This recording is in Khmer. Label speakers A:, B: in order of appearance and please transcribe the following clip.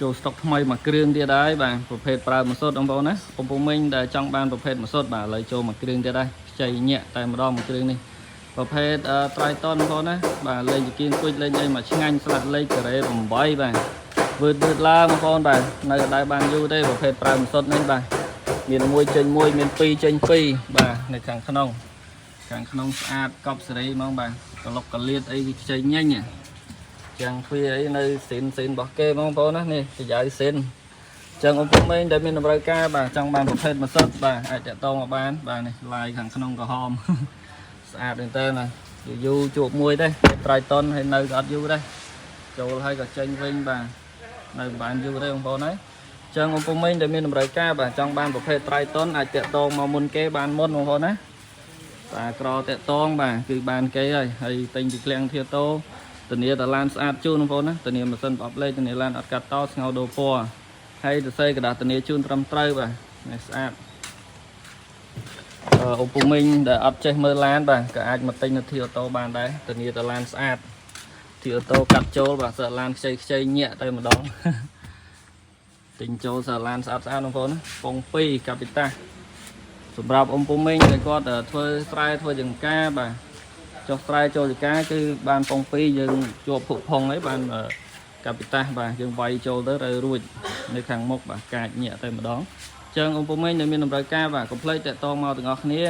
A: ចូលស្តុកថ្មីមួយគ្រឿងទៀតហើយបាទប្រភេទប្រើម្សៅបងប្អូនណាកំពុងមិញដែលចង់បានប្រភេទម្សៅបាទឥឡូវចូលមួយគ្រឿងទៀតហើយខ្ចីញាក់តែម្ដងមួយគ្រឿងនេះប្រភេទត្រៃតនបងប្អូនណាបាទលេងចង្គៀងគួចលេងអីមកឆ្ងាញ់ស្លាត់លេខការ៉េ8បាទវឺតឡើងបងប្អូនបាទនៅដែរបានយូរទេប្រភេទប្រើម្សៅនេះបាទមាន1ចេញ1មាន2ចេញ2បាទនៅខាងក្នុងស្អាតកប់សេរីហ្មងបាទក្លុកកលៀតអីខ្ចីញញចឹងទ្វាអីនៅសេនរបស់គេបងប្អូនណានេះប្រយោជន៍សេនចឹងôngពុំឯងដែលមានតម្រូវការបាទចង់បានប្រភេទម្សៅបាទអាចតាក់ទងមកបានបាទនេះឡាយខាងក្នុងក្រហមស្អាតមែនតើណាយូរជួបមួយទេត្រៃតុនហើយនៅក៏អត់យូរដែរចូលហើយក៏ចេញវិញបាទនៅបានយូរទេបងប្អូនហើយចឹងôngពុំឯងដែលមានតម្រូវការបាទចង់បានប្រភេទត្រៃតុនអាចតាក់ទងមកមុនគេបានមុនបងប្អូនណាបាទក្រតាក់ទងបាទគឺបានគេហើយទិញពីឃ្លាំងធាតូធានាតឡានស្អាតជូនបងប្អូនណាធានាម៉ាស៊ីនប្រអប់លេខធានាឡានអត់កាត់តស្ងោដូរពណ៌ហើយសរសេរกระดาษធានាជូនត្រឹមត្រូវបាទនេះស្អាតអូពុំមីងដែលអត់ចេះមើលឡានបាទក៏អាចមកទិញនៅធីអូតូបានដែរធានាតឡានស្អាតធីអូតូកាត់ចូលបាទសើឡានខ្ចីញាក់តែម្ដងទិញចូលសើឡានស្អាតបងប្អូនណាពង2កាពីតាសម្រាប់ពុំមីងដែលគាត់ធ្វើស្រែធ្វើចង្ការបាទចុះស្រែចូលចង្ការគឺបានពង2យើងជាប់ភុកផុងហើយបានកាពីតាបាទយើងវាយចូលទៅរួចនៅខាងមុខបាទកាចញាក់តែម្ដងចឹងពុំមីងដែលមានតម្រូវការបាទកុំភ្លេចតាក់ទងមកទាំងអស់គ្នា